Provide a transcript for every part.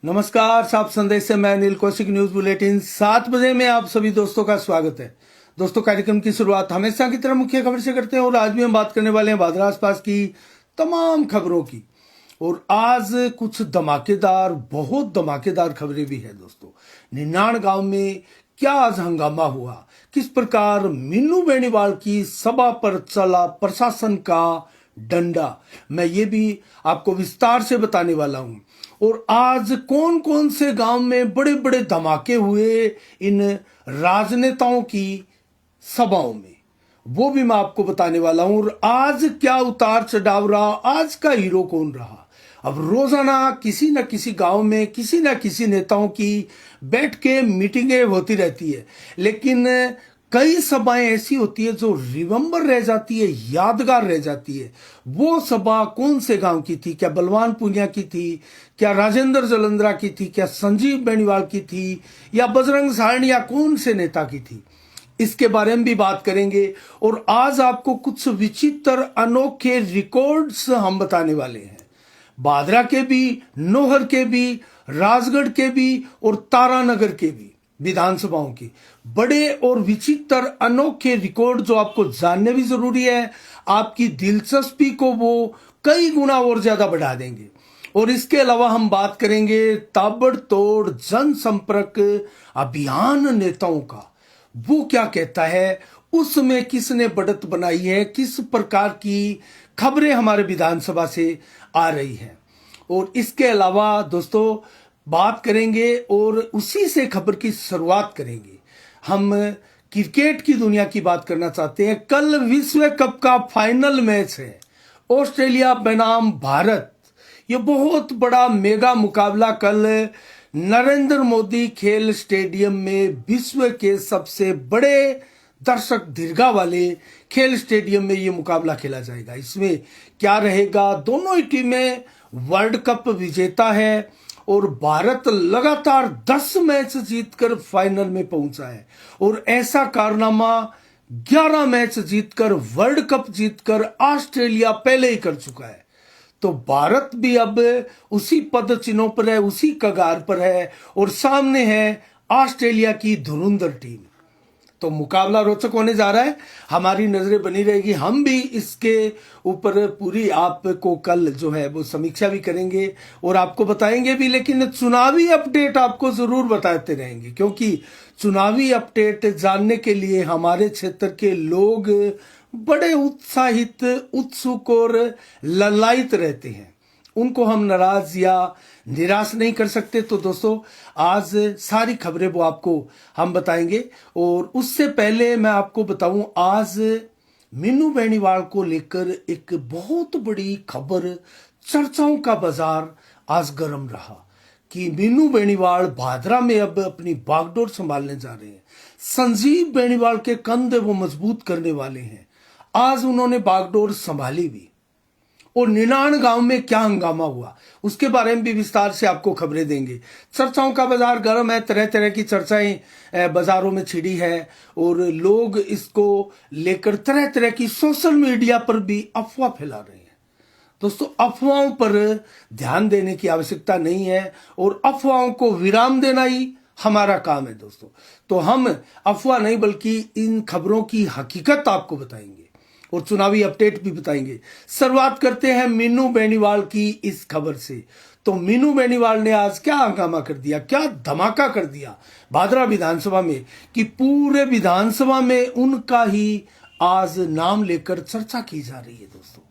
नमस्कार, साफ संदेश से मैं अनिल कौशिक। न्यूज बुलेटिन 7 बजे में आप सभी दोस्तों का स्वागत है। दोस्तों, कार्यक्रम की शुरुआत हमेशा की तरह मुख्य खबर से करते हैं और आज भी हम बात करने वाले हैं भादरा आसपास की तमाम खबरों की। और आज कुछ धमाकेदार, बहुत धमाकेदार खबरें भी है दोस्तों। निनाण गांव में क्या आज हंगामा हुआ, किस प्रकार मीनू बेनीवाल की सभा पर चला प्रशासन का डंडा, मैं ये भी आपको विस्तार से बताने वाला हूं। और आज कौन कौन से गांव में बड़े बड़े धमाके हुए इन राजनेताओं की सभाओं में, वो भी मैं आपको बताने वाला हूं। और आज क्या उतार चढ़ाव रहा, आज का हीरो कौन रहा। अब रोजाना किसी न किसी गांव में किसी न किसी नेताओं की बैठ के मीटिंगें होती रहती है, लेकिन कई सभाएं ऐसी होती है जो रिमेंबर रह जाती है, यादगार रह जाती है। वो सभा कौन से गांव की थी? क्या बलवान पूनिया की थी, क्या राजेंद्र जलंधरा की थी, क्या संजीव बेनीवाल की थी, या बजरंग सारणी, या कौन से नेता की थी? इसके बारे में भी बात करेंगे। और आज आपको कुछ विचित्र अनोखे रिकॉर्ड्स हम बताने वाले हैं, भादरा के भी, नौहर के भी, राजगढ़ के भी और तारानगर के भी विधानसभाओं की बड़े और विचित्र अनोखे रिकॉर्ड जो आपको जानने भी जरूरी है। आपकी दिलचस्पी को वो कई गुना और ज्यादा बढ़ा देंगे। और इसके अलावा हम बात करेंगे ताबड़तोड़ जनसंपर्क अभियान नेताओं का। वो क्या कहता है, उसमें किसने बढ़त बनाई है, किस प्रकार की खबरें हमारे विधानसभा से आ रही हैं। और इसके अलावा दोस्तों बात करेंगे और उसी से खबर की शुरुआत करेंगे। हम क्रिकेट की दुनिया की बात करना चाहते हैं। कल विश्व कप का फाइनल मैच है, ऑस्ट्रेलिया बनाम भारत। ये बहुत बड़ा मेगा मुकाबला कल नरेंद्र मोदी खेल स्टेडियम में, विश्व के सबसे बड़े दर्शक दीर्घा वाले खेल स्टेडियम में ये मुकाबला खेला जाएगा। इसमें क्या रहेगा, दोनों ही टीमें वर्ल्ड कप विजेता है और भारत लगातार 10 मैच जीतकर फाइनल में पहुंचा है। और ऐसा कारनामा 11 मैच जीतकर, वर्ल्ड कप जीतकर ऑस्ट्रेलिया पहले ही कर चुका है। तो भारत भी अब उसी पद चिन्हों पर है, उसी कगार पर है और सामने है ऑस्ट्रेलिया की धुरंधर टीम। तो मुकाबला रोचक होने जा रहा है, हमारी नजरें बनी रहेगी। हम भी इसके ऊपर पूरी आपको कल जो है वो समीक्षा भी करेंगे और आपको बताएंगे भी, लेकिन चुनावी अपडेट आपको जरूर बताते रहेंगे, क्योंकि चुनावी अपडेट जानने के लिए हमारे क्षेत्र के लोग बड़े उत्साहित, उत्सुक और ललायित रहते हैं। उनको हम नाराज या निराश नहीं कर सकते। तो दोस्तों आज सारी खबरें वो आपको हम बताएंगे। और उससे पहले मैं आपको बताऊं, आज मीनू बेनीवाल को लेकर एक बहुत बड़ी खबर, चर्चाओं का बाजार आज गर्म रहा कि मीनू बेनीवाल भादरा में अब अपनी बागडोर संभालने जा रहे हैं। संजीव बेनीवाल के कंधे वो मजबूत करने वाले हैं। आज उन्होंने बागडोर संभाली भी। और निनाण गांव में क्या हंगामा हुआ, उसके बारे में भी विस्तार से आपको खबरें देंगे। चर्चाओं का बाजार गर्म है, तरह तरह की चर्चाएं बाजारों में छिड़ी है और लोग इसको लेकर तरह तरह की सोशल मीडिया पर भी अफवाह फैला रहे हैं। दोस्तों, अफवाहों पर ध्यान देने की आवश्यकता नहीं है और अफवाहों को विराम देना ही हमारा काम है दोस्तों। तो हम अफवाह नहीं बल्कि इन खबरों की हकीकत आपको बताएंगे और चुनावी अपडेट भी बताएंगे। शुरुआत करते हैं मीनू बेनीवाल की इस खबर से। तो मीनू बेनीवाल ने आज क्या हंगामा कर दिया, क्या धमाका कर दिया भादरा विधानसभा में कि पूरे विधानसभा में उनका ही आज नाम लेकर चर्चा की जा रही है दोस्तों।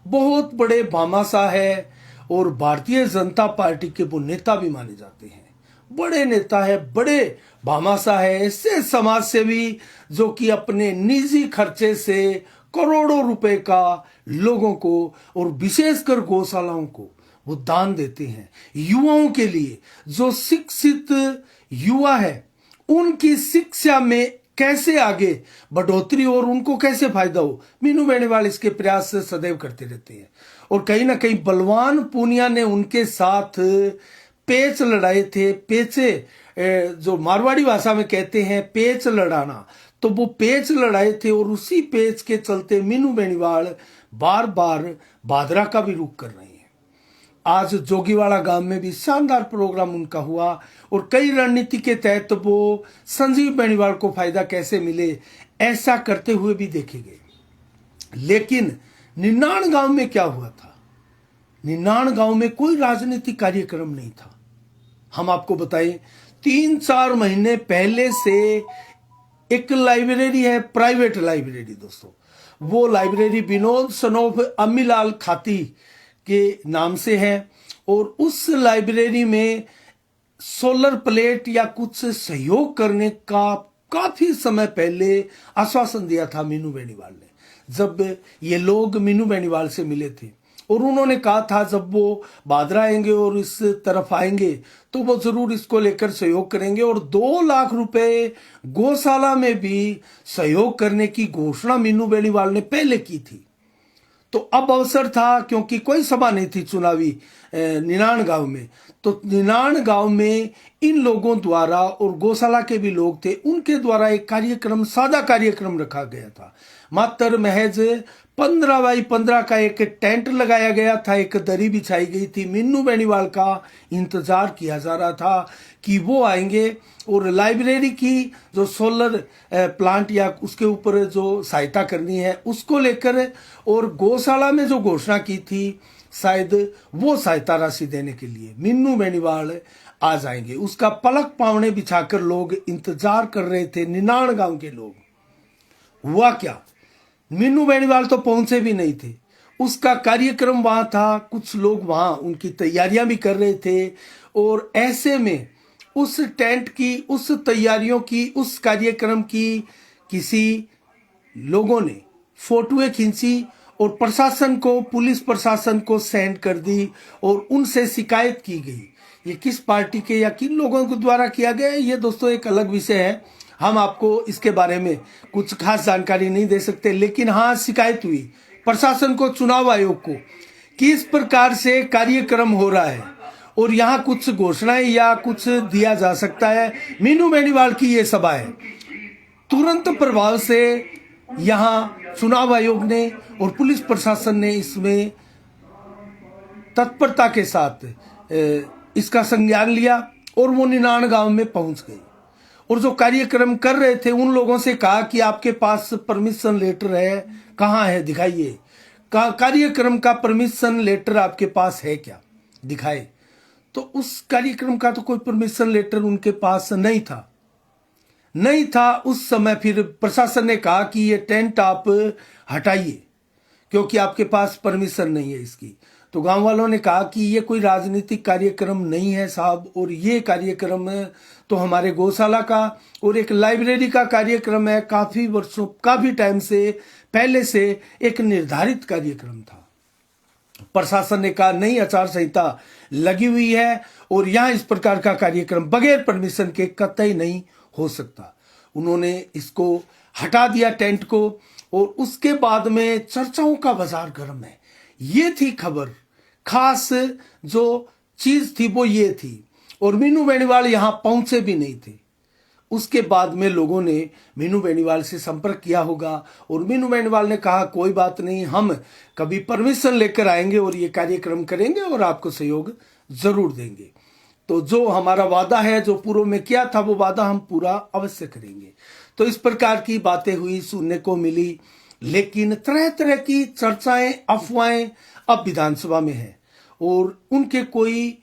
बहुत बड़े भामाशाह है और भारतीय जनता पार्टी के वो नेता भी माने जाते हैं। बड़े नेता है, बड़े भामाशाह है, ऐसे समाज सेवी जो कि अपने निजी खर्चे से करोड़ों रुपए का लोगों को और विशेषकर गौशालाओं को वो दान देते हैं। युवाओं के लिए, जो शिक्षित युवा है, उनकी शिक्षा में कैसे आगे बढ़ोतरी और उनको कैसे फायदा हो, मीनू बेनीवाल इसके प्रयास से सदैव करते रहते हैं। और कहीं ना कहीं बलवान पूनिया ने उनके साथ पेच लड़ाए थे। पेचे जो मारवाड़ी भाषा में कहते हैं पेच लड़ाना, तो वो पेच लड़ाए थे और उसी पेच के चलते मीनू बेनीवाल बार बार भादरा का भी रुख कर रहे हैं। आज जोगीवाड़ा गांव में भी शानदार प्रोग्राम उनका हुआ और कई रणनीति के तहत वो संजीव बेनीवाल को फायदा कैसे मिले ऐसा करते हुए भी देखे गए। लेकिन निनाण गांव में क्या हुआ था? निनाण गांव में कोई राजनीतिक कार्यक्रम नहीं था। हम आपको बताएं, 3-4 महीने पहले से एक लाइब्रेरी है, प्राइवेट लाइब्रेरी दोस्तों, वो लाइब्रेरी विनोद सनोफ अम्मीलाल खाती के नाम से है और उस लाइब्रेरी में सोलर प्लेट या कुछ सहयोग करने का काफी समय पहले आश्वासन दिया था मीनू बेनीवाल ने, जब ये लोग मीनू बेनीवाल से मिले थे। और उन्होंने कहा था जब वो भादरा आएंगे और इस तरफ आएंगे तो वो जरूर इसको लेकर सहयोग करेंगे और 2 लाख रुपए गौशाला में भी सहयोग करने की घोषणा मीनू बेनीवाल ने पहले की थी। तो अब अवसर था, क्योंकि कोई सभा नहीं थी चुनावी निनाण गांव में, तो निनाण गांव में इन लोगों द्वारा और गौशाला के भी लोग थे, उनके द्वारा एक कार्यक्रम, सादा कार्यक्रम रखा गया था। मात्र महज 15 बाई 15 का एक टेंट लगाया गया था, एक दरी बिछाई गई थी। मीनू बेनीवाल का इंतजार किया जा रहा था कि वो आएंगे और लाइब्रेरी की जो सोलर प्लांट या उसके ऊपर जो सहायता करनी है उसको लेकर, और गौशाला में जो घोषणा की थी शायद वो सहायता राशि देने के लिए मीनू बेनीवाल आ जाएंगे। उसका पलक पावने बिछाकर लोग इंतजार कर रहे थे, निनाण गांव के लोग। हुआ क्या? मीनू बेनीवाल तो पहुंचे भी नहीं थे। उसका कार्यक्रम वहां था, कुछ लोग वहां उनकी तैयारियां भी कर रहे थे और ऐसे में उस टेंट की, उस तैयारियों की, उस कार्यक्रम की किसी लोगों ने फोटोएं खींची और प्रशासन को, पुलिस प्रशासन को सेंड कर दी और उनसे शिकायत की गई। ये किस पार्टी के या किन लोगों के द्वारा किया गया है, ये दोस्तों एक अलग विषय है, हम आपको इसके बारे में कुछ खास जानकारी नहीं दे सकते। लेकिन हाँ, शिकायत हुई प्रशासन को, चुनाव आयोग को, कि इस प्रकार से कार्यक्रम हो रहा है और यहाँ कुछ घोषणाएं या कुछ दिया जा सकता है। मीनू बेनीवाल की ये सभा है। तुरंत प्रभाव से यहाँ चुनाव आयोग ने और पुलिस प्रशासन ने इसमें तत्परता के साथ इसका संज्ञान लिया और वो निनाण गांव में पहुंच गए और जो कार्यक्रम कर रहे थे उन लोगों से कहा कि आपके पास परमिशन लेटर है, कहाँ है, दिखाइए। कार्यक्रम का परमिशन लेटर आपके पास है क्या, दिखाए। तो उस कार्यक्रम का तो कोई परमिशन लेटर उनके पास नहीं था उस समय। फिर प्रशासन ने कहा कि ये टेंट आप हटाइए क्योंकि आपके पास परमिशन नहीं है इसकी। तो गांव वालों ने कहा कि ये कोई राजनीतिक कार्यक्रम नहीं है साहब, और ये कार्यक्रम तो हमारे गौशाला का और एक लाइब्रेरी का कार्यक्रम है, काफी वर्षों, काफी टाइम से पहले से एक निर्धारित कार्यक्रम था। प्रशासन ने कहा नहीं, आचार संहिता लगी हुई है और यहां इस प्रकार का कार्यक्रम बगैर परमिशन के कतई नहीं हो सकता। उन्होंने इसको हटा दिया टेंट को और उसके बाद में चर्चाओं का बाजार गर्म है। ये थी खबर, खास जो चीज थी वो ये थी, और मीनू बेनीवाल यहां पहुंचे भी नहीं थे। उसके बाद में लोगों ने मीनू बेनीवाल से संपर्क किया होगा और मीनू बेनीवाल ने कहा कोई बात नहीं, हम कभी परमिशन लेकर आएंगे और ये कार्यक्रम करेंगे और आपको सहयोग जरूर देंगे। तो जो हमारा वादा है, जो पूर्व में किया था, वो वादा हम पूरा अवश्य करेंगे। तो इस प्रकार की बातें हुई, सुनने को मिली। लेकिन तरह तरह की चर्चाएं, अफवाहें अब विधानसभा में है और उनके कोई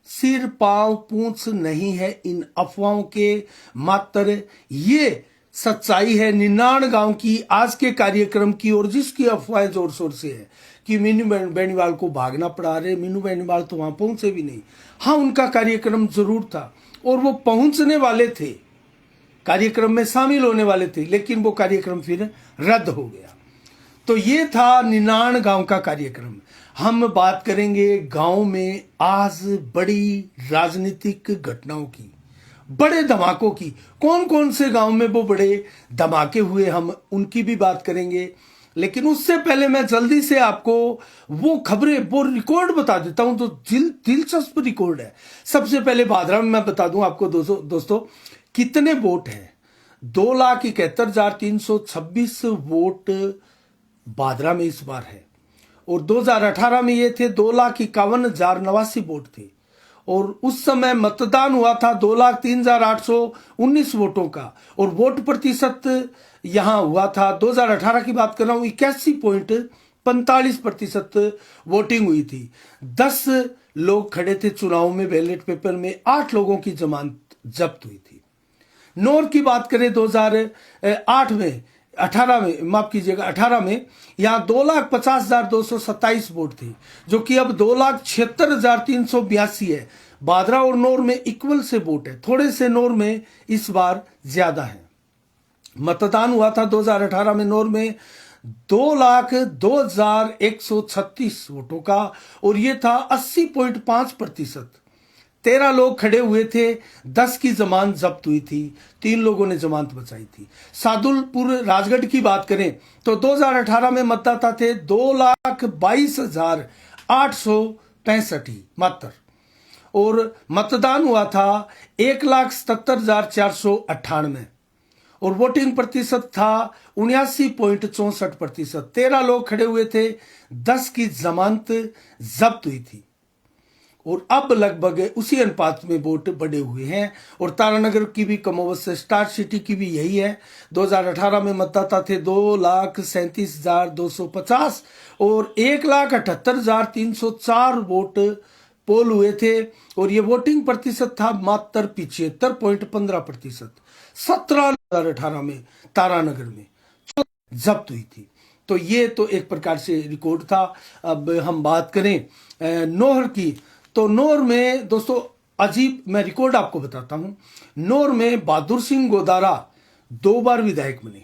सिर पांव पूंछ नहीं है इन अफवाहों के। मात्र ये सच्चाई है निनाण गांव की, आज के कार्यक्रम की, और जिसकी अफवाहें जोर शोर से है कि मीनू बेनीवाल को भागना पड़ा। रहे मीनू बेनीवाल तो वहां पहुंचे भी नहीं। हाँ, उनका कार्यक्रम जरूर था और वो पहुंचने वाले थे, कार्यक्रम में शामिल होने वाले थे, लेकिन वो कार्यक्रम फिर रद्द हो गया। तो ये था निनाण गांव का कार्यक्रम। हम बात करेंगे गांव में आज बड़ी राजनीतिक घटनाओं की, बड़े धमाकों की। कौन कौन से गांव में वो बड़े धमाके हुए, हम उनकी भी बात करेंगे। लेकिन उससे पहले मैं जल्दी से आपको वो खबरें, वो रिकॉर्ड बता देता हूं, तो दिलचस्प रिकॉर्ड है। सबसे पहले भादरा में मैं बता दूं आपको दोस्तों कितने वोट हैं। 2,71,326 वोट भादरा में इस बार है और 2018 में ये थे 2,51,089 वोट थे। और उस समय मतदान हुआ था 2,03,819 वोटों का, और वोट प्रतिशत यहां हुआ था 2018 की बात कर रहा हूं 81.45% वोटिंग हुई थी। 10 लोग खड़े थे चुनाव में, बैलेट पेपर में 8 लोगों की जमानत जब्त हुई थी। नौर की बात करें 2008 में 18 में, माफ कीजिएगा 18 में, यहां 2,50,227 वोट थे, जो कि अब 2,76,382 है। बादरा और नौर में इक्वल से वोट है, थोड़े से नौर में इस बार ज्यादा है। मतदान हुआ था 2018 में नौर में 2,02,136 वोटों का, और यह था 80.5%। 13 लोग खड़े हुए थे, 10 की जमानत जब्त हुई थी, 3 लोगों ने जमानत बचाई थी। सादुलपुर राजगढ़ की बात करें तो 2018 में मतदाता थे 2,22,865 मात्र, और मतदान हुआ था 1,77,498, और वोटिंग प्रतिशत था 79.64%। 13 लोग खड़े हुए थे, 10 की जमानत जब्त हुई थी, और अब लगभग उसी अनुपात में वोट बढ़े हुए हैं। और तारानगर की भी कमोबस स्टार सिटी की भी यही है। 2018 में मतदाता थे 2,37,250 और 1,78,304 वोट पोल हुए थे, और ये वोटिंग प्रतिशत था मात्र 75.15%। 17,2018 में तारानगर में जब्त हुई थी। तो ये तो एक प्रकार से रिकॉर्ड था। अब हम बात करें नौहर की, तो नौर में दोस्तों अजीब, मैं रिकॉर्ड आपको बताता हूं। नौर में बहादुर सिंह गोदारा 2 बार विधायक बने।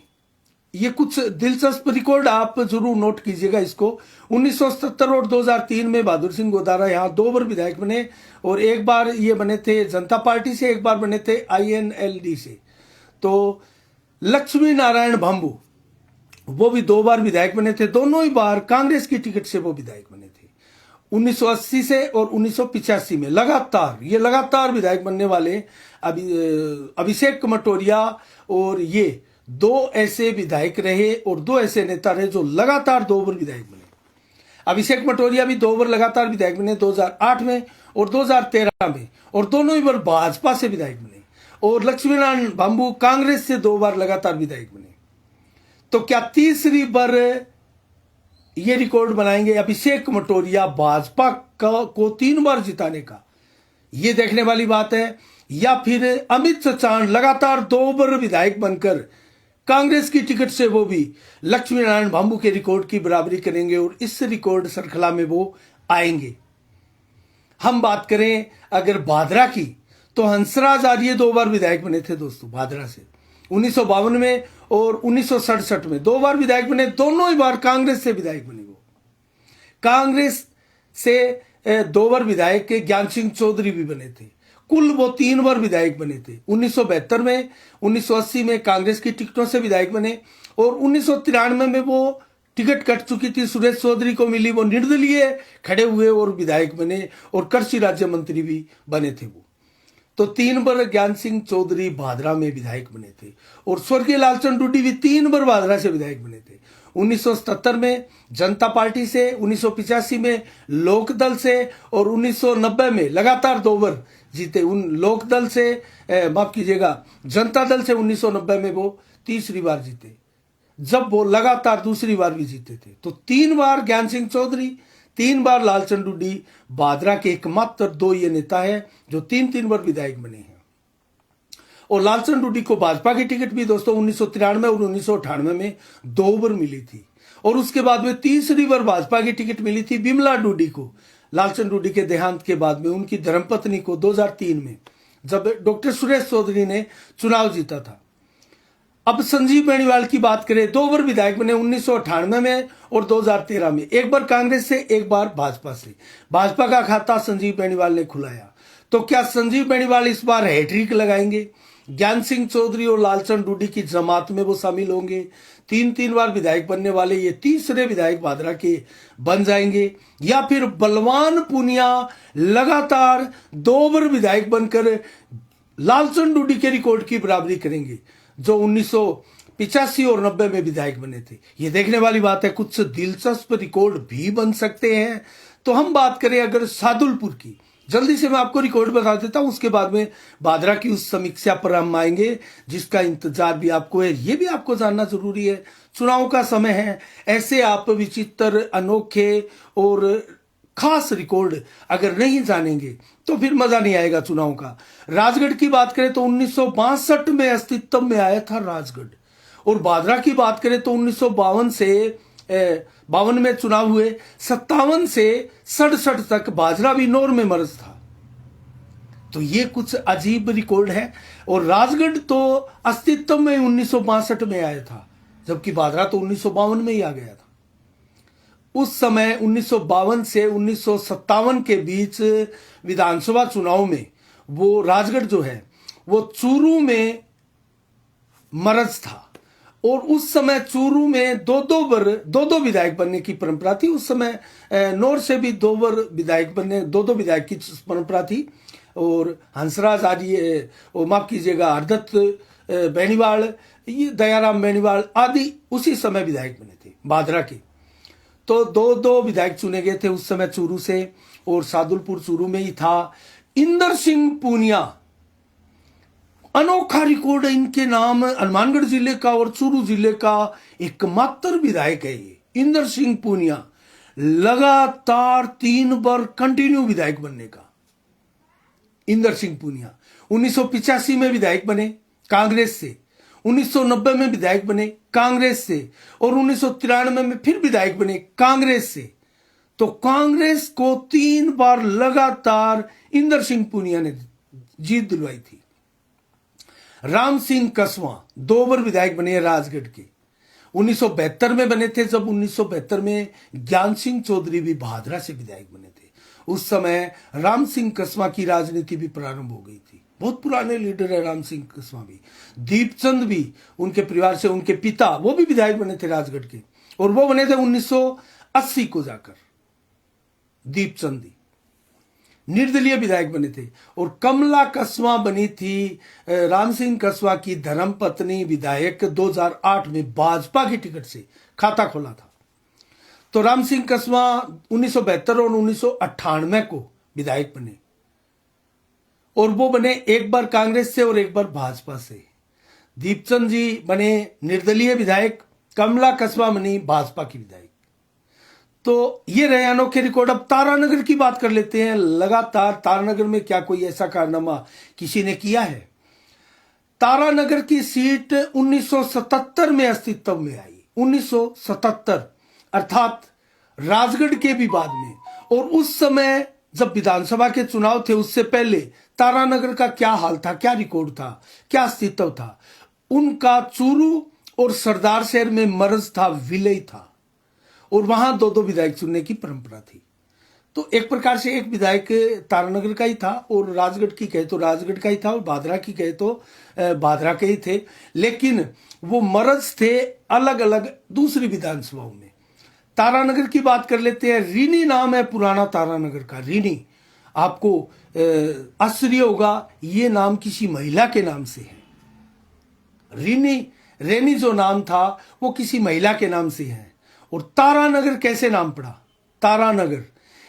ये कुछ दिलचस्प रिकॉर्ड आप जरूर नोट कीजिएगा इसको। 1977 और 2003 में बहादुर सिंह गोदारा यहां 2 बार विधायक बने, और एक बार ये बने थे जनता पार्टी से, एक बार बने थे INLD से। तो लक्ष्मी नारायण भांबू वो भी 2 बार विधायक बने थे, दोनों ही बार कांग्रेस की टिकट से वो विधायक बने थे। 1980 से और 1985 में लगातार विधायक बनने वाले अभिषेक कमटोरिया, और ये 2 ऐसे विधायक रहे और 2 ऐसे नेता रहे जो लगातार 2 बार विधायक बने। अभिषेक कमटोरिया भी 2 बार लगातार विधायक बने, 2008 में और 2013 में, और दोनों ही बार भाजपा से विधायक बने। और लक्ष्मीनारायण भांबू कांग्रेस से 2 बार लगातार विधायक बने। तो क्या तीसरी बार ये रिकॉर्ड बनाएंगे अभिषेक कमटोरिया भाजपा को 3 बार जिताने का? ये देखने वाली बात है। या फिर अमित चांद लगातार 2 बार विधायक बनकर कांग्रेस की टिकट से वो भी लक्ष्मी नारायण भांबू के रिकॉर्ड की बराबरी करेंगे और इस रिकॉर्ड श्रृंखला में वो आएंगे। हम बात करें अगर भादरा की, तो हंसराज आर्य 2 बार विधायक बने थे दोस्तों भादरा से, 1952 में और 1967 में 2 बार विधायक बने, दोनों ही बार कांग्रेस से विधायक बने। वो कांग्रेस से 2 बार विधायक ज्ञान सिंह चौधरी भी बने थे। कुल वो 3 बार विधायक बने थे। 1972 में, 1980 में कांग्रेस की टिकटों से विधायक बने, और 1993 में वो टिकट कट चुकी थी, सुरेश चौधरी को मिली, वो निर्दलीय खड़े हुए और विधायक बने, और कृषि राज्य मंत्री भी बने थे वो। तो 3 बार ज्ञान सिंह चौधरी भादरा में विधायक बने थे, और स्वर्गीय लालचंद डूडी भी 3 बार भादरा से विधायक बने थे। 1977 में जनता पार्टी से, 1985 में लोकदल से, और 1990 में लगातार 2 बार जीते। उन लोकदल से, माफ कीजिएगा जनता दल से 1990 में वो तीसरी बार जीते, जब वो लगातार दूसरी बार भी जीते थे। तो 3 बार ज्ञान सिंह चौधरी, 3 बार लालचंद डूडी, भादरा के एकमात्र 2 ये नेता है जो 3 बार विधायक बने हैं। और लालचंद डूडी को भाजपा की टिकट भी दोस्तों 1993 और 1998 में 2 बार मिली थी, और उसके बाद में तीसरी बार भाजपा की टिकट मिली थी बिमला डूडी को, लालचंद डूडी के देहांत के बाद में उनकी धर्मपत्नी को 2003 में, जब डॉक्टर सुरेश चौधरी ने चुनाव जीता था। अब संजीव बेनीवाल की बात करें, 2 बार विधायक बने, 1998 में और 2013 में, एक बार कांग्रेस से, एक बार भाजपा से। भाजपा का खाता संजीव बेनीवाल ने खुलाया। तो क्या संजीव बेनीवाल इस बार हैट्रिक लगाएंगे? ज्ञान सिंह चौधरी और लालचंद डूडी की जमात में वो शामिल होंगे। 3 बार विधायक बनने वाले ये तीसरे विधायक भादरा के बन जाएंगे, या फिर बलवान पुनिया लगातार 2 बार विधायक बनकर लालचंद डूडी के रिकॉर्ड की बराबरी करेंगे, जो 85 और 90 में विधायक बने थे। ये देखने वाली बात है, कुछ दिलचस्प रिकॉर्ड भी बन सकते हैं। तो हम बात करें अगर सादुलपुर की, जल्दी से मैं आपको रिकॉर्ड बता देता हूं, उसके बाद में भादरा की उस समीक्षा पर हम आएंगे जिसका इंतजार भी आपको है, ये भी आपको जानना जरूरी है। चुनाव का समय है, ऐसे आप विचित्र, अनोखे और खास रिकॉर्ड अगर नहीं जानेंगे तो फिर मजा नहीं आएगा चुनाव का। राजगढ़ की बात करें तो 1962 में अस्तित्व में आया था राजगढ़, और भादरा की बात करें तो 1952 से 52 में चुनाव हुए, 57 से 67 तक भादरा भी नौर में मर्ज था। तो ये कुछ अजीब रिकॉर्ड है। और राजगढ़ तो अस्तित्व में 1962 में आया था, जबकि भादरा तो 1952 में ही आ गया था। उस समय 1952 से 1957 के बीच विधानसभा चुनाव में वो राजगढ़ जो है वो चूरू में मर्ज था, और उस समय चूरू में दो विधायक बनने की परंपरा थी। उस समय नौर से भी दो विधायक बनने, दो विधायक की परंपरा थी। और हंसराज आदि, माफ कीजिएगा, हरदत्त बेनीवाल, ये दयाराम बेनीवाल आदि उसी समय विधायक बने थे भादरा के। तो दो विधायक चुने गए थे उस समय चूरू से, और सादुलपुर चूरू में ही था। इंदर सिंह पूनिया, अनोखा रिकॉर्ड है इनके नाम, हनुमानगढ़ जिले का और चूरू जिले का एकमात्र विधायक है ये इंदर सिंह पूनिया, लगातार 3 बार कंटिन्यू विधायक बनने का। इंदर सिंह पूनिया 1985 में विधायक बने कांग्रेस से, 1990 में विधायक बने कांग्रेस से, और 1993 में फिर विधायक बने कांग्रेस से। तो कांग्रेस को 3 बार लगातार इंदर सिंह पूनिया ने जीत दिलवाई थी। राम सिंह कसवां 2 बार विधायक बने राजगढ़ के, 1972 में बने थे, जब 1972 में ज्ञान सिंह चौधरी भी भादरा से विधायक बने थे। उस समय राम सिंह कसवां की राजनीति भी प्रारंभ हो गई थी। बहुत पुराने लीडर है राम सिंह कसवां भी। दीपचंद भी उनके परिवार से, उनके पिता वो भी विधायक बने थे राजगढ़ के, और वो बने थे 1980 को जाकर। दीपचंद निर्दलीय विधायक बने थे। और कमला कसवां बनी थी राम सिंह कसवां की धर्मपत्नी, विधायक 2008 में भाजपा की टिकट से खाता खोला था। तो राम सिंह कसवां 1972 और 1998 को विधायक बने, और वो बने एक बार कांग्रेस से और एक बार भाजपा से। दीपचंद जी बने निर्दलीय विधायक, कमला कसवां बनी भाजपा की विधायक। तो ये रहे अनोखे रिकॉर्ड। अब तारानगर की बात कर लेते हैं। लगातार तारानगर में क्या कोई ऐसा कारनामा किसी ने किया है? तारानगर की सीट 1977 में अस्तित्व में आई, 1977, अर्थात राजगढ़ के भी बाद में। और उस समय जब विधानसभा के चुनाव थे उससे पहले तारानगर का क्या हाल था, क्या रिकॉर्ड था, क्या अस्तित्व था? उनका चूरू और सरदार शहर में मर्ज था, विलय था, और वहां 2 विधायक चुनने की परंपरा थी। तो एक प्रकार से एक विधायक तारानगर का ही था, और राजगढ़ की कहे तो राजगढ़ का ही था, और भादरा की कहे तो भादरा के ही थे। लेकिन वो मर्ज थे अलग अलग दूसरी विधानसभाओं में। तारानगर की बात कर लेते हैं। रीनी नाम है पुराना तारानगर का। रीनी, आपको आश्चर्य होगा, ये नाम किसी महिला के नाम से है। रेनी जो नाम था वो किसी महिला के नाम से है। और तारानगर कैसे नाम पड़ा? तारानगर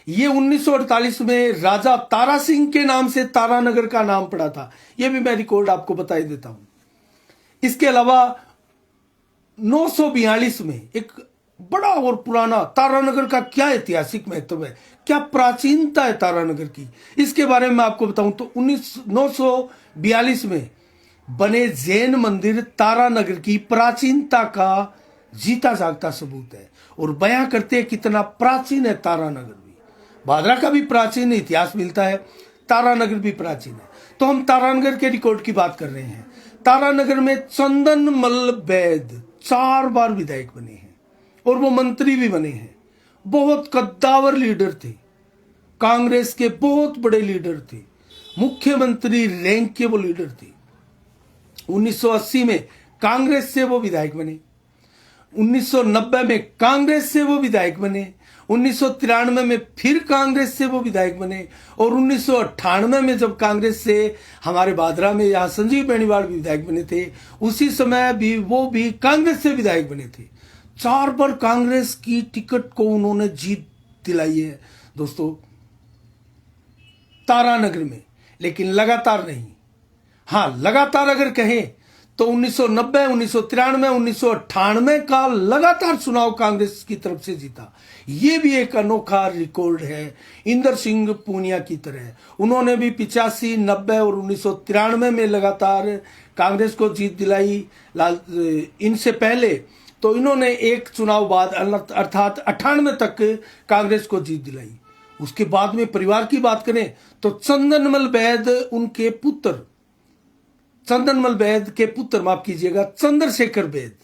ये 1948 में राजा तारा सिंह के नाम से तारानगर का नाम पड़ा था। ये भी मैं रिकॉर्ड आपको बता ही देता हूं। इसके अलावा 942 में एक बड़ा और पुराना तारानगर का क्या ऐतिहासिक महत्व है, क्या प्राचीनता है तारानगर की, इसके बारे में मैं आपको बताऊं तो 942 में बने जैन मंदिर तारानगर की प्राचीनता का जीता जागता सबूत है, और बयां करते हैं कितना प्राचीन है तारानगर भी। भादरा का भी प्राचीन इतिहास मिलता है, तारानगर भी प्राचीन है। तो हम तारानगर के रिकॉर्ड की बात कर रहे हैं। तारानगर में चंदन मल्ल वैद 4 बार विधायक बने हैं, और वो मंत्री भी बने हैं। बहुत कद्दावर लीडर थे, कांग्रेस के बहुत बड़े लीडर थे, मुख्यमंत्री रैंक के वो लीडर थे। 1980 में कांग्रेस से वो विधायक बने, 1990 में कांग्रेस से वो विधायक बने, 1993 में फिर कांग्रेस से वो विधायक बने और 1998 में जब कांग्रेस से हमारे बादरा में यहाँ संजीव बेनीवाल विधायक बने थे, उसी समय भी वो भी कांग्रेस से विधायक बने थे। 4 बार कांग्रेस की टिकट को उन्होंने जीत दिलाई है दोस्तों तारानगर में, लेकिन लगातार नहीं। हाँ, लगातार अगर कहें तो 1990, 1993, 1998 का लगातार चुनाव कांग्रेस की तरफ से जीता। ये भी एक अनोखा रिकॉर्ड है इंदर सिंह पूनिया की तरह। उन्होंने भी 85, 90 और 1993 में लगातार कांग्रेस को जीत दिलाई। इनसे पहले तो इन्होंने एक चुनाव बाद अर्थात 98 तक कांग्रेस को जीत दिलाई। उसके बाद में परिवार की बात करें तो चंदनमल बैद उनके पुत्र, चंदनमल बैद के पुत्र, माफ कीजिएगा, चंद्रशेखर बैद,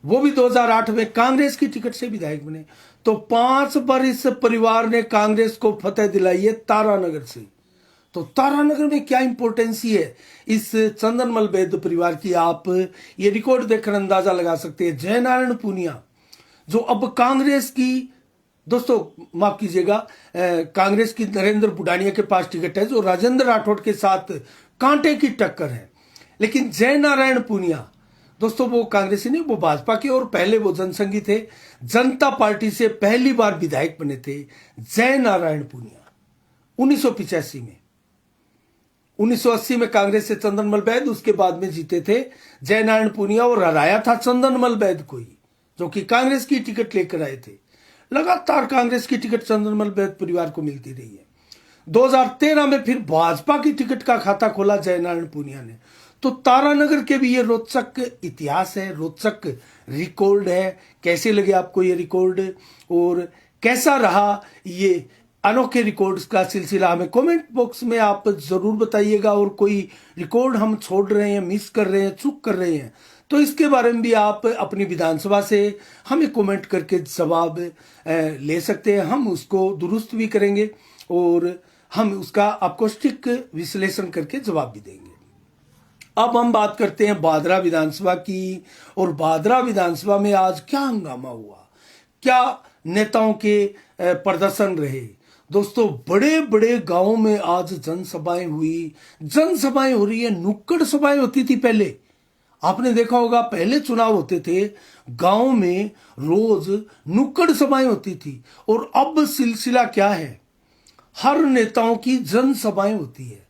वो भी 2008 में कांग्रेस की टिकट से विधायक बने। तो 5 बार इस परिवार ने कांग्रेस को फतेह दिलाई है तारानगर से। तो तारानगर में क्या इंपॉर्टेंस है इस चंदनमल बैद परिवार की, आप ये रिकॉर्ड देखकर अंदाजा लगा सकते हैं। जयनारायण पूनिया जो अब कांग्रेस की, दोस्तों माफ कीजिएगा, कांग्रेस की नरेंद्र बुडानिया के पास टिकट है, जो राजेंद्र राठौड़ के साथ कांटे की टक्कर है। लेकिन जयनारायण पूनिया दोस्तों वो कांग्रेसी नहीं, वो भाजपा के, और पहले वो जनसंघी थे, जनता पार्टी से पहली बार विधायक बने थे जयनारायण पूनिया 1985 में। 1980 में कांग्रेस से चंदनमल बैद, उसके बाद में जीते थे जयनारायण पूनिया और हराया था चंदनमल बैद को ही, जो कि कांग्रेस की टिकट लेकर आए थे। लगातार कांग्रेस की टिकट चंदनमल बैद परिवार को मिलती रही है। 2013 में फिर भाजपा की टिकट का खाता खोला जयनारायण पूनिया ने। तो तारानगर के भी ये रोचक इतिहास है, रोचक रिकॉर्ड है। कैसे लगे आपको ये रिकॉर्ड और कैसा रहा ये अनोखे रिकॉर्ड्स का सिलसिला, हमें कमेंट बॉक्स में आप जरूर बताइएगा। और कोई रिकॉर्ड हम छोड़ रहे हैं, मिस कर रहे हैं, चूक कर रहे हैं, तो इसके बारे में भी आप अपनी विधानसभा से हमें कमेंट करके जवाब ले सकते हैं। हम उसको दुरुस्त भी करेंगे और हम उसका अकॉस्टिक विश्लेषण करके जवाब भी देंगे। अब हम बात करते हैं बादरा विधानसभा की, और बादरा विधानसभा में आज क्या हंगामा हुआ, क्या नेताओं के प्रदर्शन रहे। दोस्तों बड़े बड़े गांवों में आज जनसभाएं हुई, जनसभाएं हो रही है, नुक्कड़ सभाएं होती थी पहले। आपने देखा होगा पहले चुनाव होते थे गांव में रोज नुक्कड़ सभाएं होती थी, और अब सिलसिला क्या है, हर नेताओं की जनसभाएं होती है।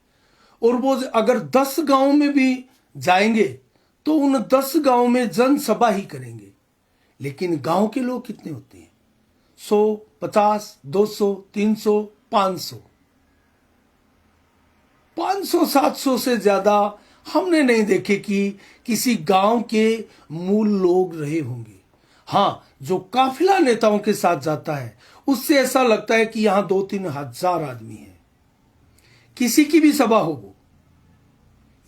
और वो अगर 10 गांव में भी जाएंगे तो उन 10 गांव में जनसभा ही करेंगे। लेकिन गांव के लोग कितने होते हैं, 100, 50, 200, 300, 500, 700 से ज्यादा हमने नहीं देखे कि किसी गांव के मूल लोग रहे होंगे। हाँ, जो काफिला नेताओं के साथ जाता है उससे ऐसा लगता है कि यहां 2-3 हजार आदमी हैं, किसी की भी सभा हो वो।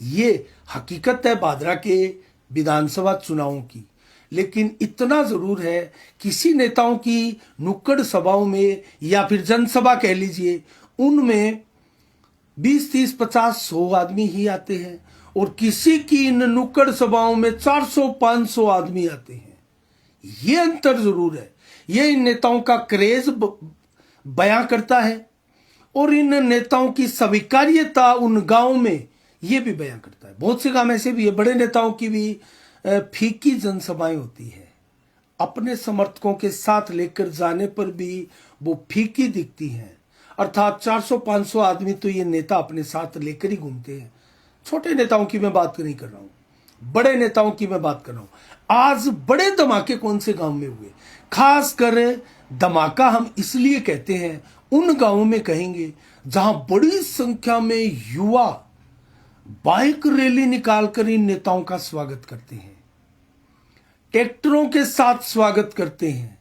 ये हकीकत है बादरा के विधानसभा चुनावों की। लेकिन इतना जरूर है, किसी नेताओं की नुक्कड़ सभाओं में या फिर जनसभा कह लीजिए, उनमें 20, 30, 50, 100 आदमी ही आते हैं, और किसी की इन नुक्कड़ सभाओं में 400, 500 आदमी आते हैं। ये अंतर जरूर है। ये इन नेताओं का क्रेज बयां करता है, और इन नेताओं की स्वीकार्यता उन गांव में ये भी बयां करता है। बहुत से गांव ऐसे भी है, बड़े नेताओं की भी फीकी जनसभाएं होती है, अपने समर्थकों के साथ लेकर जाने पर भी वो फीकी दिखती हैं। अर्थात 400-500 आदमी तो ये नेता अपने साथ लेकर ही घूमते हैं। छोटे नेताओं की मैं बात नहीं कर रहा हूं, बड़े नेताओं की मैं बात कर रहा हूं। आज बड़े धमाके कौन से गांव में हुए, खासकर धमाका हम इसलिए कहते हैं उन गांवों में कहेंगे जहां बड़ी संख्या में युवा बाइक रैली निकालकर इन नेताओं का स्वागत करते हैं, ट्रैक्टरों के साथ स्वागत करते हैं,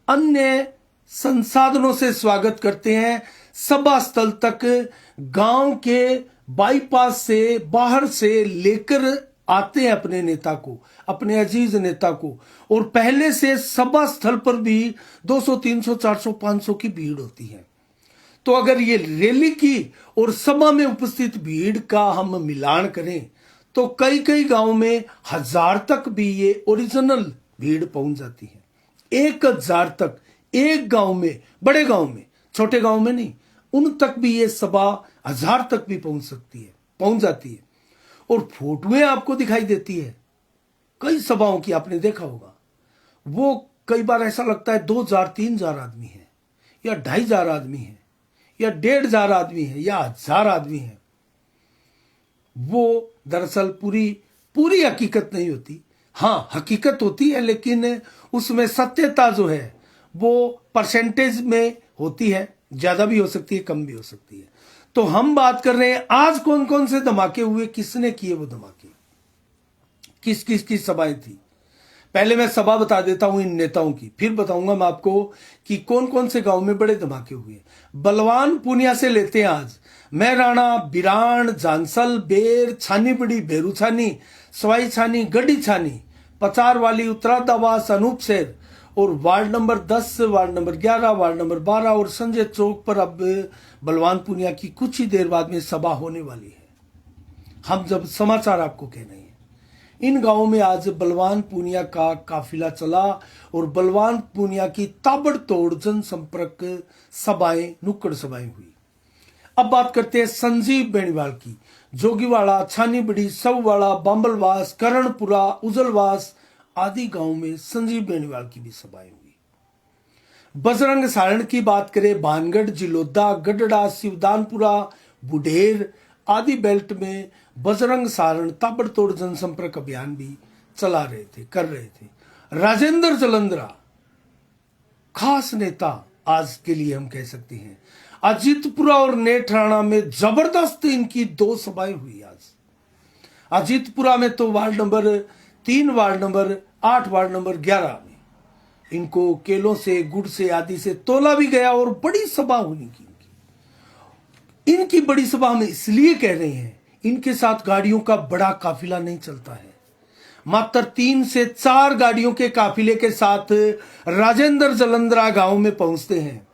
अन्य संसाधनों से स्वागत करते हैं। सभा स्थल तक गांव के बाईपास से बाहर से लेकर आते हैं अपने नेता को, अपने अजीज नेता को। और पहले से सभा स्थल पर भी 200, 300, 400, 500 की भीड़ होती है। तो अगर ये रैली की और सभा में उपस्थित भीड़ का हम मिलान करें तो कई कई गांव में 1000 तक भी ये ओरिजिनल भीड़ पहुंच जाती है। 1000 तक एक गांव में, बड़े गांव में, छोटे गांव में नहीं, उन तक भी ये सभा 1000 तक भी पहुंच सकती है, पहुंच जाती है। और फोटोएं आपको दिखाई देती है कई सभाओं की, आपने देखा होगा। वो कई बार ऐसा लगता है 2000-3000 आदमी है, या 2500 आदमी है, या 1500 आदमी है, या 1000 आदमी है। वो दरअसल पूरी हकीकत नहीं होती। हाँ, हकीकत होती है, लेकिन उसमें सत्यता जो है वो परसेंटेज में होती है, ज्यादा भी हो सकती है, कम भी हो सकती है। तो हम बात कर रहे हैं आज कौन कौन से धमाके हुए, किसने किए वो धमाके, किस किस की सभाएं थी। पहले मैं सभा बता देता हूं इन नेताओं की, फिर बताऊंगा मैं आपको कि कौन कौन से गांव में बड़े धमाके हुए। बलवान पुनिया से लेते हैं आज। मैराणा, बिरान, जानसल, बेर, छानी बड़ी, बेरू छानी, सवाई छानी, गड्डी छानी, पचार वाली, उत्तरादावास, अनूप शेर, और ward number 10, ward number 11, ward number 12 और संजय चौक पर अब बलवान पुनिया की कुछ ही देर बाद में सभा होने वाली है। हम जब समाचार आपको कह रहे हैं, इन गांवों में आज बलवान पुनिया का काफिला चला और बलवान पुनिया की ताबड़तोड़ जनसंपर्क सभाएं, नुक्कड़ सभाएं हुई। अब बात करते हैं संजीव बेनीवाल की। जोगीवाड़ा, छानी बड़ी, सववाड़ा, बांबलवास, करणपुरा, उजलवास आदि गांव में संजीव बेनीवाल की भी सभाएं हुई। बजरंग सारण की बात करें, भानगढ़, जिलोदा, गडड़ा, शिवदानपुरा, बुढ़ेर आदि बेल्ट में बजरंग सारण ताबड़तोड़ जनसंपर्क अभियान भी चला रहे थे, कर रहे थे। राजेंद्र जलंधरा खास नेता आज के लिए हम कह सकते हैं। अजीतपुरा और नेठराणा में जबरदस्त इनकी 2 सभाएं हुई आज। अजीतपुरा में तो ward number 3, ward number 8, ward number 11 में इनको केलों से, गुड़ से आदि से तोला भी गया और बड़ी सभा हुई की। इनकी बड़ी सभा हम इसलिए कह रहे हैं, इनके साथ गाड़ियों का बड़ा काफिला नहीं चलता है। मात्र 3 से 4 गाड़ियों के काफिले के साथ राजेंद्र जलंधरा गांव में पहुंचते हैं,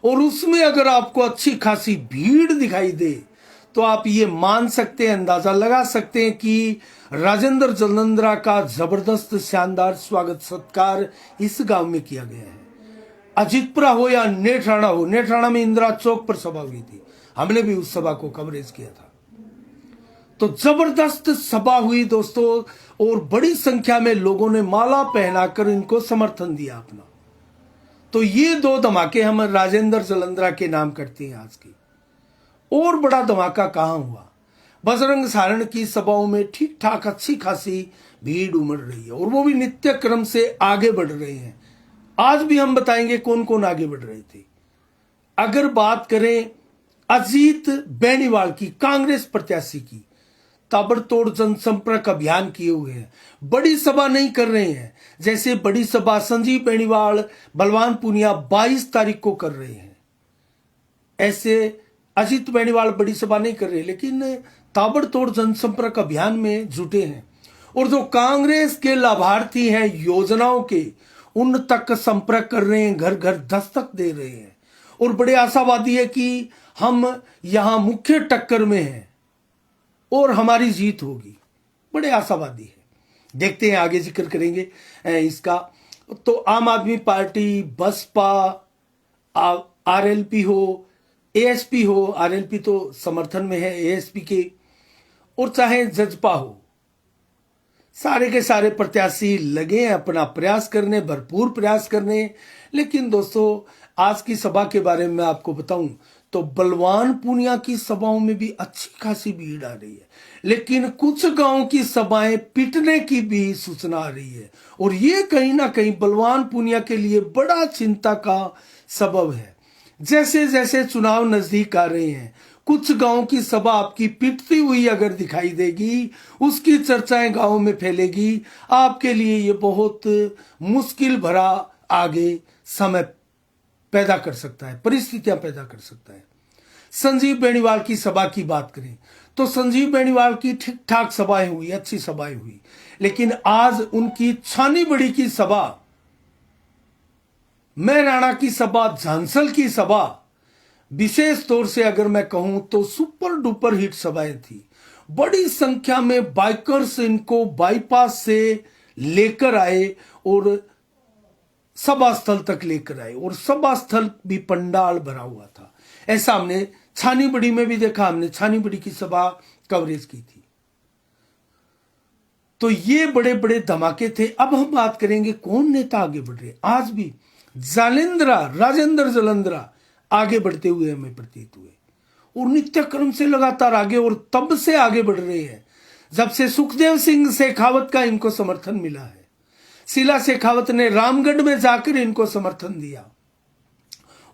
और उसमें अगर आपको अच्छी खासी भीड़ दिखाई दे तो आप ये मान सकते हैं, अंदाजा लगा सकते हैं कि राजेंद्र जलंधरा का जबरदस्त शानदार स्वागत सत्कार इस गांव में किया गया है। अजीतपुरा हो या नेठराणा हो, नेठराणा में इंदिरा चौक पर सभा हुई थी, हमने भी उस सभा को कवरेज किया था। तो जबरदस्त सभा हुई दोस्तों, और बड़ी संख्या में लोगों ने माला पहनाकर इनको समर्थन दिया अपना। तो ये 2 धमाके हम राजेंद्र जलंधरा के नाम करते हैं आज की। और बड़ा धमाका कहां हुआ? बजरंग सारण की सभाओं में ठीक ठाक अच्छी खासी भीड़ उमड़ रही है, और वो भी नित्य क्रम से आगे बढ़ रहे हैं। आज भी हम बताएंगे कौन कौन आगे बढ़ रहे थे। अगर बात करें अजीत बेनीवाल की, कांग्रेस प्रत्याशी की, ताबड़तोड़ जनसंपर्क अभियान किए हुए हैं। बड़ी सभा नहीं कर रहे हैं, जैसे बड़ी सभा संजीव बेनीवाल, बलवान पुनिया 22 तारीख को कर रहे हैं, ऐसे अजीत बेनीवाल बड़ी सभा नहीं कर रहे, लेकिन ताबड़तोड़ जनसंपर्क अभियान में जुटे हैं। और जो कांग्रेस के लाभार्थी हैं योजनाओं के, उन तक संपर्क कर रहे हैं, घर घर दस्तक दे रहे हैं, और बड़े आशावादी है कि हम यहां मुख्य टक्कर में हैं और हमारी जीत होगी। बड़े आशावादी है। देखते हैं, आगे जिक्र करेंगे इसका। तो आम आदमी पार्टी, बसपा, आरएलपी हो, एएसपी हो, आरएलपी तो समर्थन में है एएसपी के, और चाहे जजपा हो, सारे के सारे प्रत्याशी लगे हैं अपना प्रयास करने, भरपूर प्रयास करने। लेकिन दोस्तों, आज की सभा के बारे में मैं आपको बताऊं तो बलवान पुनिया की सभाओं में भी अच्छी खासी भीड़ आ रही है, लेकिन कुछ गांव की सभाएं पिटने की भी सूचना आ रही है, और ये कहीं ना कहीं बलवान पुनिया के लिए बड़ा चिंता का सबब है। जैसे जैसे चुनाव नजदीक आ रहे हैं, कुछ गांव की सभा आपकी पिटती हुई अगर दिखाई देगी, उसकी चर्चाएं गांव में फैलेगी, आपके लिए ये बहुत मुश्किल भरा आगे समय पैदा कर सकता है, परिस्थितियां पैदा कर सकता है। संजीव बेनीवाल की सभा की बात करें तो संजीव बेनीवाल की ठीक ठाक सभाएं हुई, अच्छी सभाएं हुई, लेकिन आज उनकी छानी बड़ी की सभा, मैराणा की सभा, झांसल की सभा, विशेष तौर से अगर मैं कहूं तो सुपर डुपर हिट सभाएं थी। बड़ी संख्या में बाइकर्स इनको बाईपास से लेकर आए और सभा स्थल तक लेकर आए और सभा स्थल भी पंडाल भरा हुआ था। ऐसा हमने छानी बड़ी में भी देखा, हमने छानी बड़ी की सभा कवरेज की थी। तो ये बड़े बड़े धमाके थे। अब हम बात करेंगे कौन नेता आगे बढ़ रहे। आज भी राजेंद्र जलंधरा आगे बढ़ते हुए हमें प्रतीत हुए और नित्य क्रम से लगातार आगे, और तब से आगे बढ़ रहे हैं जब से सुखदेव सिंह शेखावत का इनको समर्थन मिला है। शीला शेखावत ने रामगढ़ में जाकर इनको समर्थन दिया,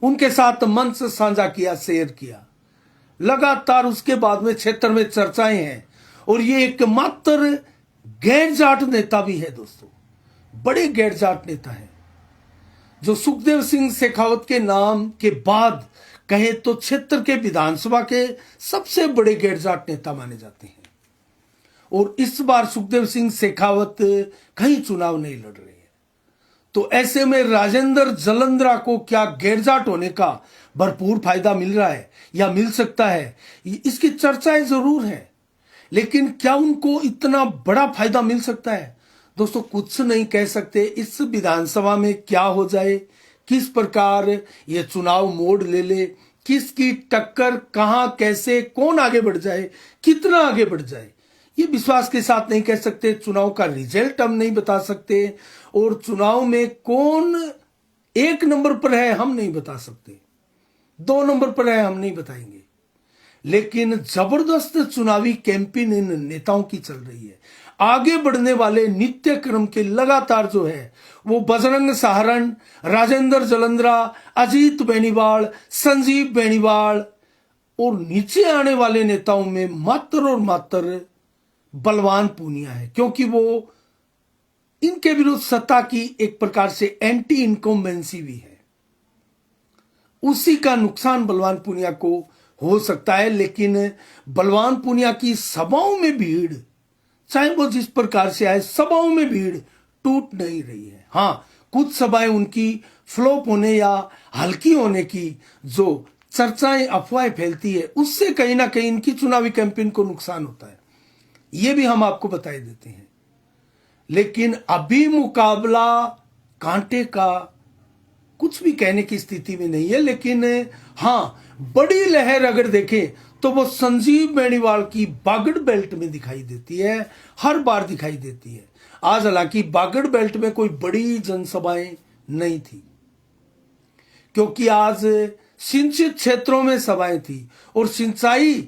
उनके साथ मंच साझा किया, शेयर किया। लगातार उसके बाद में क्षेत्र में चर्चाएं हैं और ये एकमात्र गैर जाट नेता भी है दोस्तों, बड़े गैर जाट नेता है जो सुखदेव सिंह शेखावत के नाम के बाद कहे तो क्षेत्र के विधानसभा के सबसे बड़े गैर जाट नेता माने जाते हैं। और इस बार सुखदेव सिंह शेखावत कहीं चुनाव नहीं लड़ रहे हैं, तो ऐसे में राजेंद्र जलंधरा को क्या गैरजाट होने का भरपूर फायदा मिल रहा है या मिल सकता है, इसकी चर्चाएं जरूर है, लेकिन क्या उनको इतना बड़ा फायदा मिल सकता है दोस्तों, कुछ नहीं कह सकते। इस विधानसभा में क्या हो जाए, किस प्रकार ये चुनाव मोड़ ले ले, किसकी टक्कर कहां, कैसे, कौन आगे बढ़ जाए, कितना आगे बढ़ जाए, ये विश्वास के साथ नहीं कह सकते। चुनाव का रिजल्ट हम नहीं बता सकते और चुनाव में कौन 1 नंबर पर है हम नहीं बता सकते, 2 नंबर पर है हम नहीं बताएंगे, लेकिन जबरदस्त चुनावी कैंपेन इन नेताओं की चल रही है। आगे बढ़ने वाले नित्य क्रम के लगातार जो है वो बजरंग सहारण, राजेंद्र जलंधरा, अजीत बेनीवाल, संजीव बेनीवाल, और नीचे आने वाले नेताओं में मात्र और मात्र बलवान पूनिया है, क्योंकि वो इनके विरुद्ध सत्ता की एक प्रकार से एंटी इनकम्बेंसी भी है। उसी का नुकसान बलवान पूनिया को हो सकता है, लेकिन बलवान पूनिया की सभाओं में भीड़, चाहे वो जिस प्रकार से आए, सभाओं में भीड़ टूट नहीं रही है। हाँ, कुछ सभाएं उनकी फ्लॉप होने या हल्की होने की जो चर्चाएं, अफवाहें फैलती है, उससे कहीं ना कहीं इनकी चुनावी कैंपेन को नुकसान होता है, ये भी हम आपको बताए देते हैं। लेकिन अभी मुकाबला कांटे का कुछ भी कहने की स्थिति में नहीं है, लेकिन हाँ, बड़ी लहर अगर देखें तो वो संजीव बेनीवाल की बागड़ बेल्ट में दिखाई देती है, हर बार दिखाई देती है। आज हालांकि बागड़ बेल्ट में कोई बड़ी जनसभाएं नहीं थी, क्योंकि आज सिंचित क्षेत्रों में सभाएं थी और सिंचाई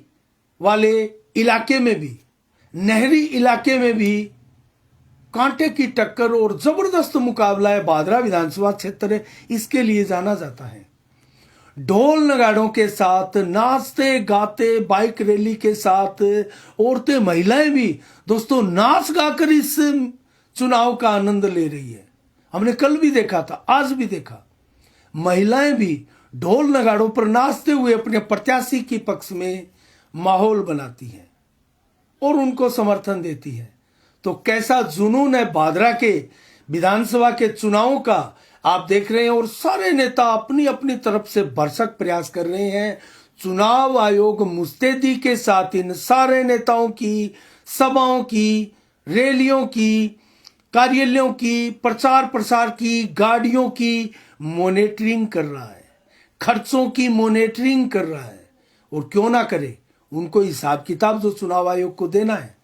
वाले इलाके में भी, नहरी इलाके में भी कांटे की टक्कर और जबरदस्त मुकाबला है। भादरा विधानसभा क्षेत्र इसके लिए जाना जाता है। ढोल नगाड़ों के साथ, नाचते गाते, बाइक रैली के साथ, औरतें महिलाएं भी दोस्तों नाच गाकर इस चुनाव का आनंद ले रही है। हमने कल भी देखा था, आज भी देखा, महिलाएं भी ढोल नगाड़ों पर नाचते हुए अपने प्रत्याशी के पक्ष में माहौल बनाती हैं और उनको समर्थन देती है। तो कैसा जुनून है भादरा के विधानसभा के चुनावों का आप देख रहे हैं, और सारे नेता अपनी अपनी तरफ से भरसक प्रयास कर रहे हैं। चुनाव आयोग मुस्तैदी के साथ इन सारे नेताओं की सभाओं की, रैलियों की, कार्यालयों की, प्रचार प्रसार की, गाड़ियों की मॉनिटरिंग कर रहा है, खर्चों की मॉनिटरिंग कर रहा है। और क्यों ना करे, उनको हिसाब किताब जो चुनाव आयोग को देना है।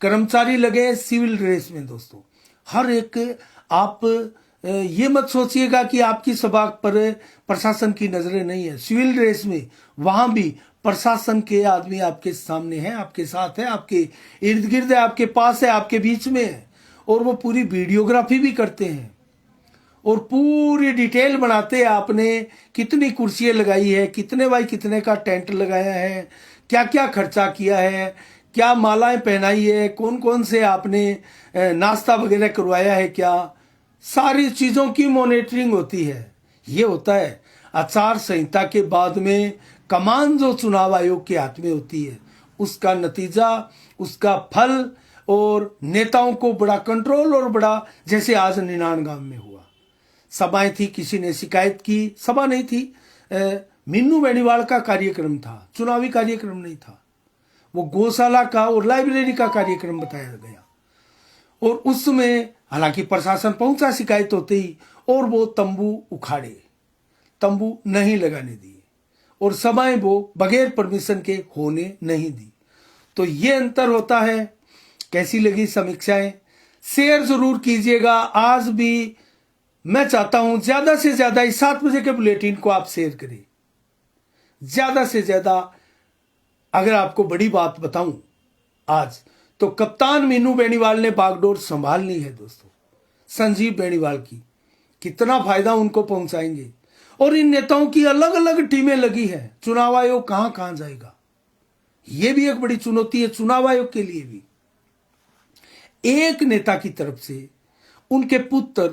कर्मचारी लगे सिविल ड्रेस में दोस्तों, हर एक। आप ये मत सोचिएगा कि आपकी सभा पर प्रशासन की नजरें नहीं है। सिविल ड्रेस में वहां भी प्रशासन के आदमी आपके सामने हैं, आपके साथ है, आपके इर्द गिर्द है, आपके पास है, आपके बीच में है, और वो पूरी वीडियोग्राफी भी करते हैं और पूरी डिटेल बनाते हैं। आपने कितनी कुर्सियां लगाई है, कितने बाई कितने का टेंट लगाया है, क्या क्या खर्चा किया है, क्या मालाएं पहनाई है, कौन कौन से आपने नाश्ता वगैरह करवाया है, क्या सारी चीजों की मॉनिटरिंग होती है। ये होता है आचार संहिता के बाद में कमान जो चुनाव आयोग के हाथ में होती है, उसका नतीजा, उसका फल, और नेताओं को बड़ा कंट्रोल और बड़ा, जैसे आज निनानगांव में हुआ, सभाएं थी, किसी ने शिकायत की, सभा नहीं थी, मीनू बेनीवाल का कार्यक्रम था, चुनावी कार्यक्रम नहीं था, वो गौशाला का और लाइब्रेरी का कार्यक्रम बताया गया। और उसमें हालांकि प्रशासन पहुंचा शिकायत होते ही, और वो तंबू उखाड़े, तंबू नहीं लगाने दिए और सभाएं वो बगैर परमिशन के होने नहीं दी। तो ये अंतर होता है। कैसी लगी समीक्षाएं? शेयर जरूर कीजिएगा। आज भी मैं चाहता हूं ज्यादा से ज्यादा इस 7 बजे के बुलेटिन को आप शेयर करें, ज्यादा से ज्यादा। अगर आपको बड़ी बात बताऊं आज, तो कप्तान मीनू बेनीवाल ने बागडोर संभालनी है दोस्तों, संजीव बेनीवाल की। कितना फायदा उनको पहुंचाएंगे। और इन नेताओं की अलग अलग टीमें लगी है। चुनाव आयोग कहां कहां जाएगा, यह भी एक बड़ी चुनौती है चुनाव आयोग के लिए भी। एक नेता की तरफ से उनके पुत्र,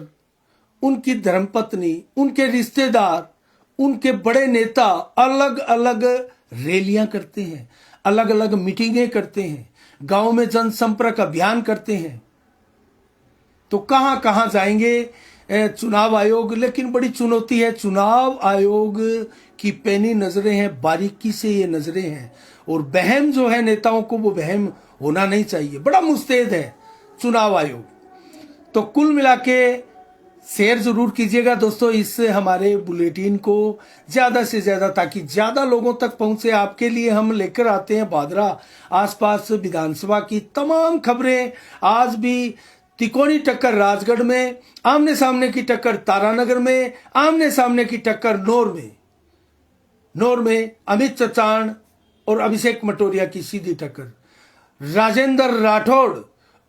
उनकी धर्मपत्नी, उनके रिश्तेदार, उनके बड़े नेता अलग अलग रैलियां करते हैं, अलग अलग मीटिंगें करते हैं, गांव में जनसंपर्क अभियान करते हैं। तो कहां कहां जाएंगे चुनाव आयोग? लेकिन बड़ी चुनौती है। चुनाव आयोग की पैनी नजरें हैं, बारीकी से ये नजरें हैं। और वहम जो है नेताओं को, वो वहम होना नहीं चाहिए। बड़ा मुस्तैद है चुनाव आयोग। तो कुल मिला के शेयर जरूर कीजिएगा दोस्तों इस हमारे बुलेटिन को ज्यादा से ज्यादा, ताकि ज्यादा लोगों तक पहुंचे। आपके लिए हम लेकर आते हैं भादरा आसपास विधानसभा की तमाम खबरें। आज भी तिकोनी टक्कर राजगढ़ में, आमने सामने की टक्कर तारानगर में, आमने सामने की टक्कर नौर में अमित चचाण और अभिषेक मटोरिया की सीधी टक्कर, राजेंद्र राठौड़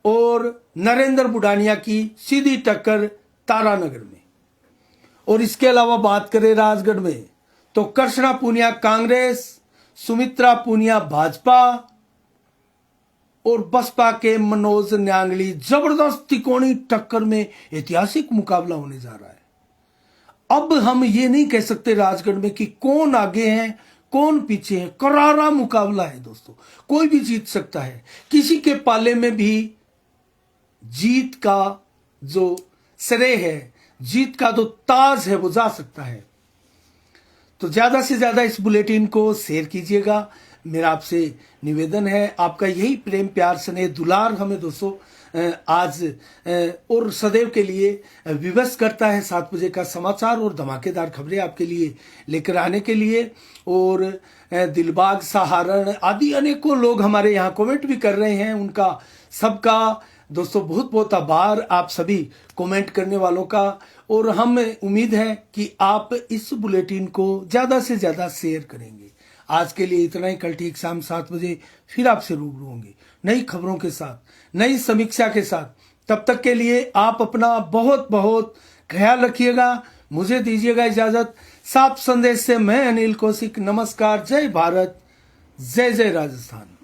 और नरेंद्र बुडानिया की सीधी टक्कर तारानगर में। और इसके अलावा बात करें राजगढ़ में, तो कृष्णा पूनिया कांग्रेस, सुमित्रा पूनिया भाजपा और बसपा के मनोज न्यांगली। जबरदस्त तिकोनी टक्कर में ऐतिहासिक मुकाबला होने जा रहा है। अब हम ये नहीं कह सकते राजगढ़ में कि कौन आगे है कौन पीछे है। करारा मुकाबला है दोस्तों, कोई भी जीत सकता है। किसी के पाले में भी जीत का जो श्रेय है, जीत का जो ताज है, वो जा सकता है। तो ज्यादा से ज्यादा इस बुलेटिन को शेयर कीजिएगा। मेरा आपसे निवेदन है। आपका यही प्रेम प्यार स्नेह दुलार हमें दोस्तों आज और सदैव के लिए विवश करता है। 7 बजे का समाचार और धमाकेदार खबरें आपके लिए लेकर आने के लिए। और दिलबाग सहारण आदि अनेकों लोग हमारे यहाँ कमेंट भी कर रहे हैं। उनका सबका दोस्तों बहुत बहुत आभार, आप सभी कमेंट करने वालों का। और हम उम्मीद है कि आप इस बुलेटिन को ज्यादा से ज्यादा शेयर करेंगे। आज के लिए इतना ही। कल ठीक शाम 7 बजे फिर आपसे रूबरू होंगे नई खबरों के साथ, नई समीक्षा के साथ। तब तक के लिए आप अपना बहुत बहुत ख्याल रखिएगा। मुझे दीजिएगा इजाजत। साफ संदेश से मैं अनिल कौशिक। नमस्कार। जय भारत, जय जय राजस्थान।